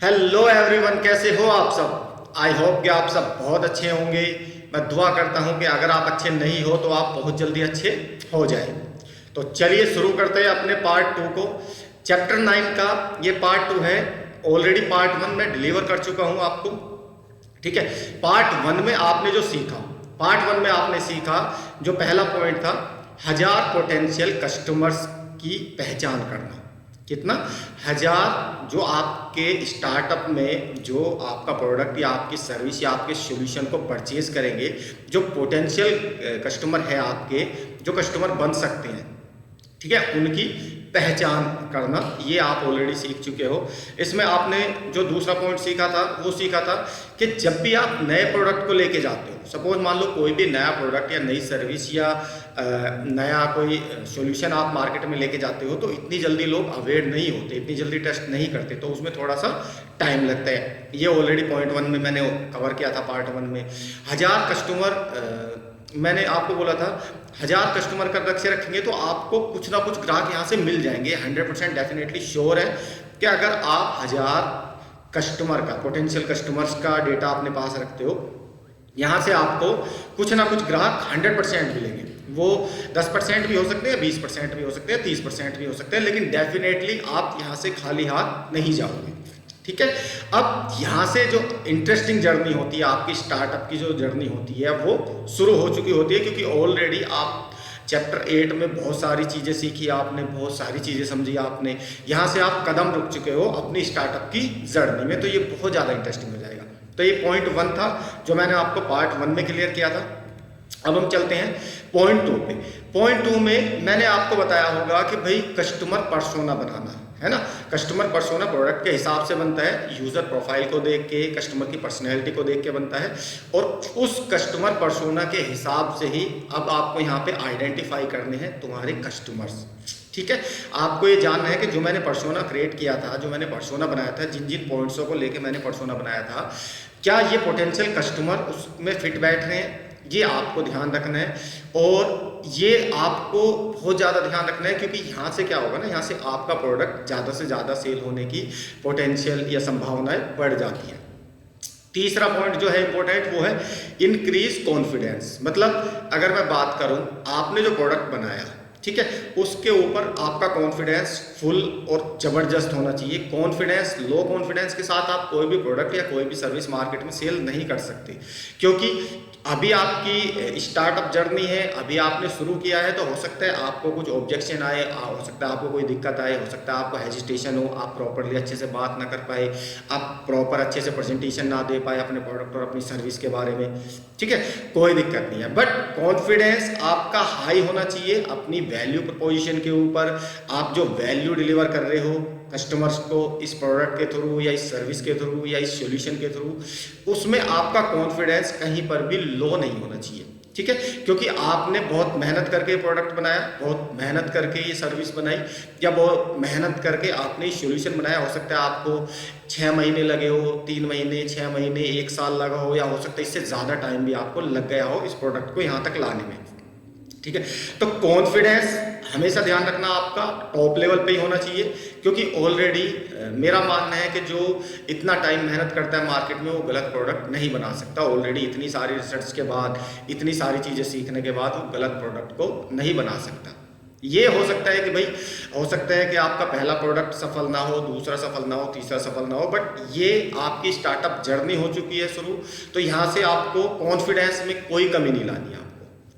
Hello everyone, कैसे हो आप सब। आई होप कि आप सब बहुत अच्छे होंगे। मैं दुआ करता हूं कि अगर आप अच्छे नहीं हो तो आप बहुत जल्दी अच्छे हो जाए। तो चलिए शुरू करते हैं अपने पार्ट 2 को। चैप्टर 9 का ये पार्ट 2 है। ऑलरेडी पार्ट 1 में डिलीवर कर चुका हूं आपको। ठीक है। पार्ट 1 में आपने जो सीखा, पार्ट 1 में आपने सीखा जो पहला पॉइंट था, 1000 पोटेंशियल कस्टमर्स की पहचान करना। कितना? 1000 जो आपके स्टार्टअप में जो आपका प्रोडक्ट या आपकी सर्विस या आपके सॉल्यूशन को परचेज करेंगे, जो पोटेंशियल कस्टमर है आपके, जो कस्टमर बन सकते हैं, ठीक है, उनकी पहचान करना, ये आप ऑलरेडी सीख चुके हो। इसमें आपने जो दूसरा पॉइंट सीखा था वो सीखा था कि जब भी आप नए प्रोडक्ट को लेके जाते हो, सपोज मान लो कोई भी नया प्रोडक्ट या नई सर्विस या नया कोई सॉल्यूशन आप मार्केट में लेके जाते हो, तो इतनी जल्दी लोग अवेयर नहीं होते, इतनी जल्दी टेस्ट नहीं करते, तो उसमें थोड़ा सा टाइम लगता है। ये ऑलरेडी पॉइंट 1 में मैंने कवर किया था। पार्ट 1 में 1000 कस्टमर मैंने आपको बोला था, 1000 कस्टमर का लक्ष्य रखेंगे तो आपको कुछ ना कुछ ग्राहक यहाँ से मिल जाएंगे। 100% डेफिनेटली श्योर है कि अगर आप 1000 कस्टमर का, पोटेंशियल कस्टमर्स का डेटा अपने पास रखते हो, यहाँ से आपको कुछ ना कुछ ग्राहक 100% मिलेंगे। वो 10% भी हो सकते हैं, 20% भी हो सकते हैं, 30% भी हो सकते हैं, लेकिन डेफिनेटली आप यहाँ से खाली हाथ नहीं जाओगे। ठीक है। अब यहाँ से जो इंटरेस्टिंग जर्नी होती है, आपकी स्टार्टअप की जो जर्नी होती है वो शुरू हो चुकी होती है, क्योंकि ऑलरेडी आप चैप्टर 8 में बहुत सारी चीज़ें सीखी आपने, बहुत सारी चीज़ें समझी आपने। यहाँ से आप कदम रुक चुके हो अपनी स्टार्टअप की जर्नी में, तो ये बहुत ज़्यादा इंटरेस्टिंग हो जाएगा। तो ये पॉइंट 1 था जो मैंने आपको पार्ट 1 में क्लियर किया था। अब हम चलते हैं पॉइंट 2 पे। पॉइंट 2 में मैंने आपको बताया होगा कि भाई कस्टमर पर्सोना बनाना है ना। कस्टमर पर्सोना प्रोडक्ट के हिसाब से बनता है, यूजर प्रोफाइल को देख के, कस्टमर की पर्सनैलिटी को देख के बनता है, और उस कस्टमर पर्सोना के हिसाब से ही अब आपको यहाँ पे आइडेंटिफाई करने हैं तुम्हारे कस्टमर्स। ठीक है। आपको ये जानना है कि जो मैंने पर्सोना क्रिएट किया था, जो मैंने पर्सोना बनाया था, जिन जिन पॉइंट्सों को लेके मैंने पर्सोना बनाया था, क्या ये पोटेंशियल कस्टमर उसमें फिट बैठ रहे हैं, ये आपको ध्यान रखना है। और ये आपको बहुत ज़्यादा ध्यान रखना है, क्योंकि यहाँ से क्या होगा ना, यहाँ से आपका प्रोडक्ट ज़्यादा से ज़्यादा सेल होने की पोटेंशियल या संभावनाएं बढ़ जाती हैं। तीसरा पॉइंट जो है इंपॉर्टेंट, वो है इंक्रीज कॉन्फिडेंस। मतलब अगर मैं बात करूं, आपने जो प्रोडक्ट बनाया, ठीक है, उसके ऊपर आपका कॉन्फिडेंस फुल और जबरदस्त होना चाहिए। कॉन्फिडेंस, लो कॉन्फिडेंस के साथ आप कोई भी प्रोडक्ट या कोई भी सर्विस मार्केट में सेल नहीं कर सकते, क्योंकि अभी आपकी स्टार्टअप जर्नी है, अभी आपने शुरू किया है, तो हो सकता है आपको कुछ ऑब्जेक्शन आए, हो सकता है आपको कोई दिक्कत आए, हो सकता है आपको हेजिटेशन हो, आप प्रॉपरली अच्छे से बात ना कर पाए, आप प्रॉपर अच्छे से प्रेजेंटेशन ना दे पाए अपने प्रोडक्ट और अपनी सर्विस के बारे में। ठीक है, कोई दिक्कत नहीं है, बट कॉन्फिडेंस आपका हाई होना चाहिए अपनी वैल्यू प्रपोजिशन के ऊपर। आप जो वैल्यू डिलीवर कर रहे हो कस्टमर्स को इस प्रोडक्ट के थ्रू या इस सर्विस के थ्रू या इस सॉल्यूशन के थ्रू, उसमें आपका कॉन्फिडेंस कहीं पर भी लो नहीं होना चाहिए। ठीक है, क्योंकि आपने बहुत मेहनत करके प्रोडक्ट बनाया, बहुत मेहनत करके ये सर्विस बनाई, या बहुत मेहनत करके आपने ये सॉल्यूशन बनाया। हो सकता है आपको 6 महीने लगे हो, 3 महीने, 6 महीने, 1 साल लगा हो, या हो सकता है इससे ज़्यादा टाइम भी आपको लग गया हो इस प्रोडक्ट को यहाँ तक लाने में। ठीक है, तो कॉन्फिडेंस हमेशा ध्यान रखना आपका टॉप लेवल पे ही होना चाहिए, क्योंकि ऑलरेडी मेरा मानना है कि जो इतना टाइम मेहनत करता है मार्केट में, वो गलत प्रोडक्ट नहीं बना सकता। ऑलरेडी इतनी सारी रिसर्च के बाद, इतनी सारी चीज़ें सीखने के बाद वो गलत प्रोडक्ट को नहीं बना सकता। ये हो सकता है कि भाई, हो सकता है कि आपका पहला प्रोडक्ट सफल ना हो, दूसरा सफल ना हो, तीसरा सफल ना हो, बट ये आपकी स्टार्टअप जर्नी हो चुकी है शुरू, तो यहाँ से आपको कॉन्फिडेंस में कोई कमी नहीं लानी है।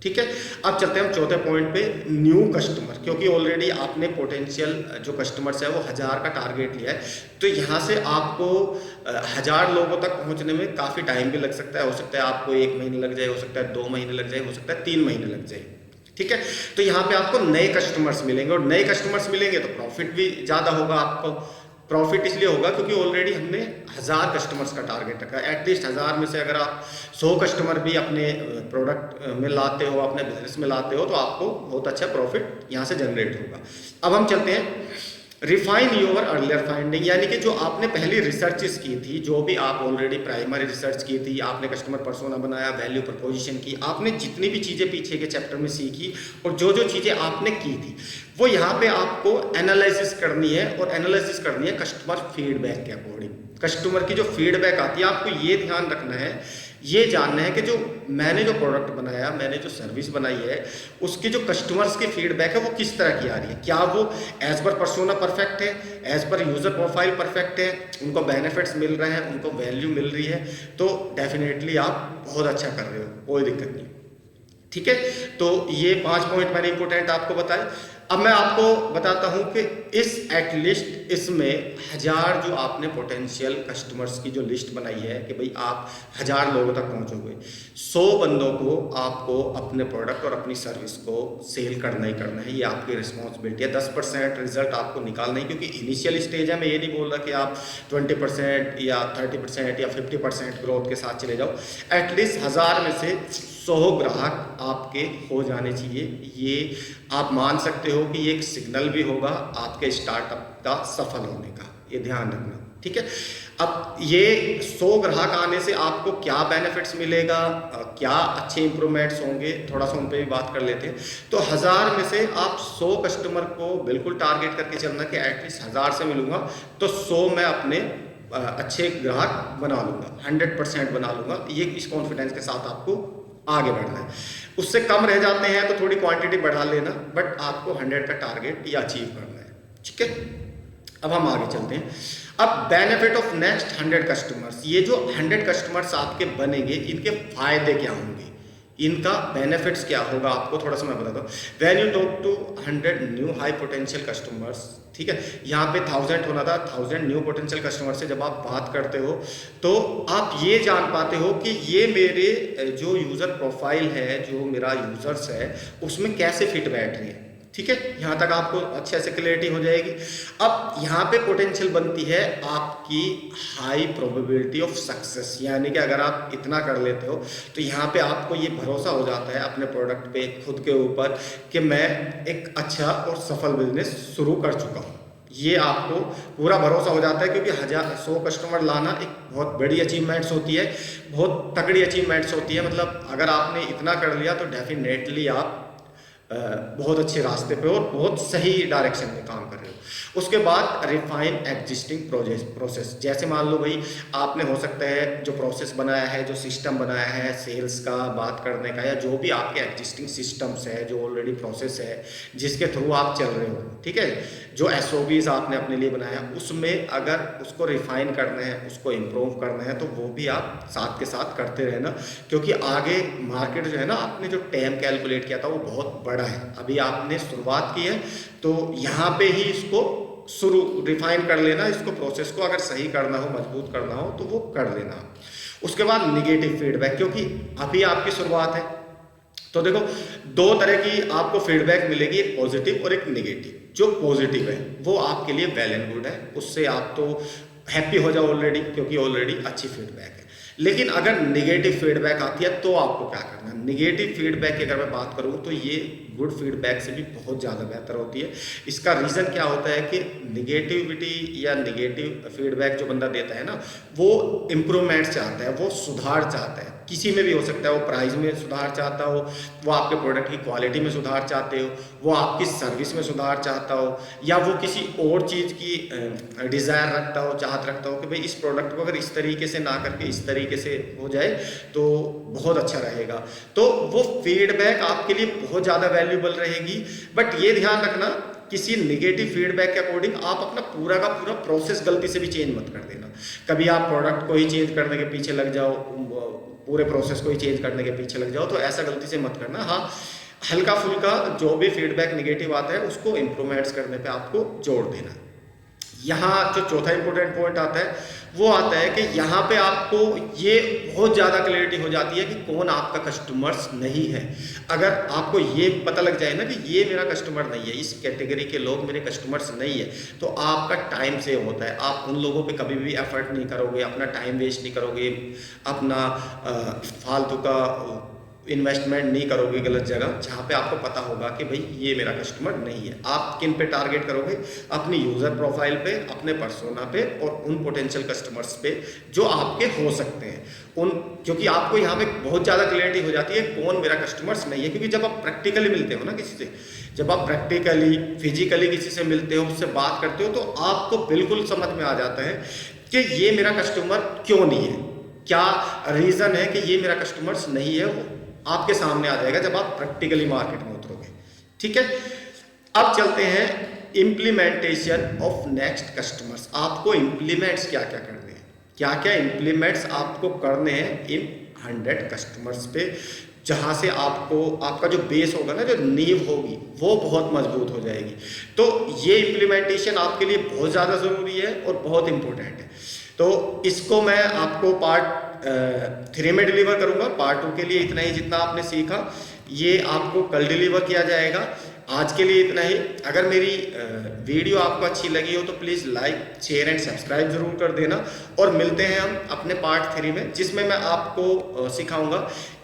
ठीक है, अब चलते हैं हम चौथे पॉइंट पे, न्यू कस्टमर। क्योंकि ऑलरेडी आपने पोटेंशियल जो कस्टमर्स है वो 1000 का टारगेट लिया है, तो यहाँ से आपको 1000 लोगों तक पहुँचने में काफ़ी टाइम भी लग सकता है। हो सकता है आपको 1 महीने लग जाए, हो सकता है 2 महीने लग जाए, हो सकता है 3 महीने लग जाए। ठीक है, तो यहाँ पे आपको नए कस्टमर्स मिलेंगे, और नए कस्टमर्स मिलेंगे तो प्रॉफिट भी ज़्यादा होगा आपको। प्रॉफिट इसलिए होगा क्योंकि ऑलरेडी हमने 1000 कस्टमर्स का टारगेट रखा है। एटलीस्ट 1000 में से अगर आप 100 कस्टमर भी अपने प्रोडक्ट में लाते हो, अपने बिजनेस में लाते हो, तो आपको बहुत अच्छा प्रॉफिट यहाँ से जनरेट होगा। अब हम चलते हैं रिफाइन योर अर्लियर फाइंडिंग, यानी कि जो आपने पहली रिसर्चेस की थी, जो भी आप ऑलरेडी प्राइमरी रिसर्च की थी, आपने कस्टमर पर्सोना बनाया, वैल्यू प्रपोजिशन की, आपने जितनी भी चीज़ें पीछे के चैप्टर में सीखी और जो जो चीज़ें आपने की थी, वो यहाँ पे आपको एनालिसिस करनी है, और एनालिसिस करनी है कस्टमर फीडबैक के अकॉर्डिंग। कस्टमर की जो फीडबैक आती है आपको ये ध्यान रखना है, ये जानना है कि जो मैंने जो प्रोडक्ट बनाया, मैंने जो सर्विस बनाई है, उसकी जो कस्टमर्स की फीडबैक है वो किस तरह की आ रही है। क्या वो एज पर पर्सोना परफेक्ट है, as per user profile perfect है, उनको बेनिफिट्स मिल रहे हैं, उनको वैल्यू मिल रही है, तो डेफिनेटली आप बहुत अच्छा कर रहे हो, कोई दिक्कत नहीं। ठीक है, तो ये 5 पॉइंट मैंने इंपॉर्टेंट आपको बताए। अब मैं आपको बताता हूं कि इस एटलीस्ट इसमें 1000 जो आपने पोटेंशियल कस्टमर्स की जो लिस्ट बनाई है कि भाई आप 1000 लोगों तक पहुंचोगे, 100 बंदों को आपको अपने प्रोडक्ट और अपनी सर्विस को सेल करना ही करना है, ये आपकी रिस्पॉन्सिबिलिटी है। 10% रिजल्ट आपको निकालना है, क्योंकि इनिशियल स्टेज है, मैं ये नहीं बोल रहा कि आप 20% या 30% या 50% ग्रोथ के साथ चले जाओ। एटलीस्ट 1000 में से 100 ग्राहक आपके हो जाने चाहिए। ये आप मान सकते हो कि ये एक सिग्नल भी होगा आपके स्टार्टअप का सफल होने का, ये ध्यान रखना। ठीक है, अब ये 100 ग्राहक आने से आपको क्या बेनिफिट्स मिलेगा, क्या अच्छे इंप्रूवमेंट्स होंगे, थोड़ा सा उन पर भी बात कर लेते हैं। तो 1000 में से आप 100 कस्टमर को बिल्कुल टारगेट करके चलना कि एटलीस्ट 1000 से मिलूंगा तो 100 मैं अपने अच्छे ग्राहक बना लूंगा, 100% बना लूंगा। ये इस कॉन्फिडेंस के साथ आपको आगे बढ़ना है। उससे कम रह जाते हैं तो थोड़ी क्वांटिटी बढ़ा लेना, बट आपको 100 का टारगेट या अचीव करना है। ठीक है, अब हम आगे चलते हैं। अब बेनिफिट ऑफ नेक्स्ट 100 कस्टमर्स, ये जो 100 कस्टमर्स आपके बनेंगे इनके फायदे क्या होंगे, इनका बेनिफिट्स क्या होगा, आपको थोड़ा सा मैं बताता हूँ। When you talk to 100 new high potential customers, ठीक है, यहाँ पे 1000 होना था, 1000 न्यू पोटेंशियल कस्टमर से जब आप बात करते हो तो आप ये जान पाते हो कि ये मेरे जो यूज़र प्रोफाइल है, जो मेरा यूज़र्स है, उसमें कैसे फिट बैठ रही है। ठीक है, यहाँ तक आपको अच्छे से क्लियरिटी हो जाएगी। अब यहाँ पे पोटेंशियल बनती है आपकी हाई प्रोबेबिलिटी ऑफ सक्सेस, यानी कि अगर आप इतना कर लेते हो तो यहाँ पे आपको ये भरोसा हो जाता है अपने प्रोडक्ट पे, खुद के ऊपर, कि मैं एक अच्छा और सफल बिजनेस शुरू कर चुका हूँ। ये आपको पूरा भरोसा हो जाता है, क्योंकि 100 कस्टमर लाना एक बहुत बड़ी अचीवमेंट्स होती है, बहुत तगड़ी अचीवमेंट्स होती है। मतलब अगर आपने इतना कर लिया तो डेफिनेटली आप बहुत अच्छे रास्ते पे और बहुत सही डायरेक्शन में काम कर रहे हो। उसके बाद रिफाइन एग्जिस्टिंग प्रोसेस, जैसे मान लो भाई आपने हो सकता है जो प्रोसेस बनाया है, जो सिस्टम बनाया है सेल्स का, बात करने का, या जो भी आपके एग्जिस्टिंग सिस्टम्स है, जो ऑलरेडी प्रोसेस है जिसके थ्रू आप चल रहे हो, ठीक है, जो SOPs आपने अपने लिए बनाया, उसमें अगर उसको रिफाइन करना है, उसको इम्प्रूव करना है, तो वो भी आप साथ के साथ करते रहना। क्योंकि आगे मार्केट जो है ना, आपने जो टाइम कैलकुलेट किया था वो बहुत बड़ा है, अभी आपने शुरुआत की है, तो यहाँ पे ही इसको रिफाइन कर लेना, इसको प्रोसेस को अगर सही करना हो, मजबूत करना हो तो वो कर लेना। उसके बाद निगेटिव फीडबैक, क्योंकि अभी आपकी शुरुआत है, तो देखो 2 तरह की आपको फीडबैक मिलेगी, एक पॉजिटिव और एक निगेटिव। जो पॉजिटिव है वो आपके लिए वेल एंड गुड है, उससे आप तो हैप्पी हो जाओ ऑलरेडी, क्योंकि ऑलरेडी अच्छी फीडबैक है। लेकिन अगर निगेटिव फीडबैक आती है तो आपको क्या करना है। निगेटिव फीडबैक की अगर मैं बात करूं तो ये गुड फीडबैक से भी बहुत ज़्यादा बेहतर होती है। इसका रीज़न क्या होता है कि निगेटिविटी या निगेटिव फीडबैक जो बंदा देता है ना, वो इम्प्रूवमेंट चाहता है, वो सुधार चाहता है, किसी में भी हो सकता है, वो प्राइस में सुधार चाहता हो, वो आपके प्रोडक्ट की क्वालिटी में सुधार चाहते हो, वो आपकी सर्विस में सुधार चाहता हो, या वो किसी और चीज़ की डिज़ायर रखता हो, चाहत रखता हो कि भाई इस प्रोडक्ट को अगर इस तरीके से ना करके इस तरीके से हो जाए तो बहुत अच्छा रहेगा। तो वो फीडबैक आपके लिए बहुत ज़्यादा वैल्यूबल रहेगी। बट ये ध्यान रखना, किसी निगेटिव फीडबैक के अकॉर्डिंग आप अपना पूरा का पूरा प्रोसेस गलती से भी चेंज मत कर देना। कभी आप प्रोडक्ट को ही चेंज करने के पीछे लग जाओ, पूरे प्रोसेस को ही चेंज करने के पीछे लग जाओ, तो ऐसा गलती से मत करना। हाँ, हल्का फुल्का जो भी फीडबैक निगेटिव आता है उसको इम्प्रूवमेंट्स करने पे आपको जोड़ देना। यहाँ जो चौथा इंपॉर्टेंट पॉइंट आता है वो आता है कि यहाँ पे आपको ये बहुत ज़्यादा क्लैरिटी हो जाती है कि कौन आपका कस्टमर्स नहीं है। अगर आपको ये पता लग जाए ना कि ये मेरा कस्टमर नहीं है, इस कैटेगरी के लोग मेरे कस्टमर्स नहीं है, तो आपका टाइम सेव होता है। आप उन लोगों पे कभी भी एफर्ट नहीं करोगे, अपना टाइम वेस्ट नहीं करोगे, अपना फालतू का इन्वेस्टमेंट नहीं करोगे गलत जगह, जहाँ पे आपको पता होगा कि भाई ये मेरा कस्टमर नहीं है। आप किन पे टारगेट करोगे? अपनी यूज़र प्रोफाइल पे, अपने पर्सोना पे और उन पोटेंशियल कस्टमर्स पे जो आपके हो सकते हैं उन, क्योंकि आपको यहाँ पे बहुत ज़्यादा क्लियरिटी हो जाती है कौन मेरा कस्टमर्स नहीं है। क्योंकि जब आप प्रैक्टिकली मिलते हो ना किसी से, जब आप प्रैक्टिकली फिजिकली किसी से मिलते हो, उससे बात करते हो, तो आपको बिल्कुल समझ में आ जाता है कि ये मेरा कस्टमर क्यों नहीं है, क्या रीज़न है कि ये मेरा कस्टमर्स नहीं है, वो आपके सामने आ जाएगा जब आप प्रैक्टिकली मार्केट में उतरोगे। ठीक है, अब चलते हैं इम्प्लीमेंटेशन ऑफ नेक्स्ट कस्टमर्स। आपको इम्प्लीमेंट्स क्या क्या करने हैं, क्या क्या इम्प्लीमेंट्स आपको करने हैं इन 100 कस्टमर्स पे, जहाँ से आपको आपका जो बेस होगा ना, जो नींव होगी, वो बहुत मजबूत हो जाएगी। तो ये इम्प्लीमेंटेशन आपके लिए बहुत ज़्यादा ज़रूरी है और बहुत इम्पोर्टेंट है। तो इसको मैं आपको पार्ट 3 में डिलीवर करूँगा। पार्ट 2 के लिए इतना ही जितना आपने सीखा ये आपको कल डिलीवर किया जाएगा। आज के लिए इतना ही। अगर मेरी वीडियो आपको अच्छी लगी हो तो please like, share and subscribe ज़रूर कर देना। और मिलते हैं हम अपने पार्ट 3 में, जिसमें मैं आपको सिखाऊंगा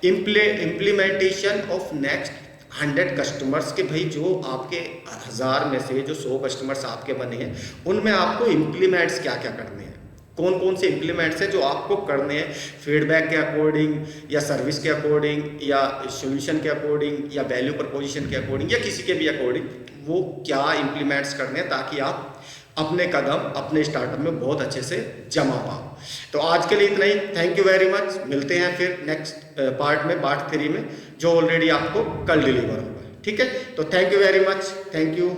इम्प्लीमेंटेशन ऑफ नेक्स्ट 100 कस्टमर्स के। भाई जो आपके 1000 में से जो 100 कस्टमर्स आपके बने हैं, उनमें आपको इम्प्लीमेंट्स क्या क्या करने हैं, कौन कौन से इम्प्लीमेंट्स हैं जो आपको करने हैं, फीडबैक के अकॉर्डिंग या सर्विस के अकॉर्डिंग या सॉल्यूशन के अकॉर्डिंग या वैल्यू प्रपोजिशन के अकॉर्डिंग या किसी के भी अकॉर्डिंग, वो क्या इम्प्लीमेंट्स करने हैं ताकि आप अपने कदम अपने स्टार्टअप में बहुत अच्छे से जमा पाओ। तो आज के लिए इतना ही। Thank you very much. मिलते हैं फिर नेक्स्ट पार्ट में, पार्ट 3 में, जो ऑलरेडी आपको कल डिलीवर होगा। ठीक है, तो thank you very much. Thank you.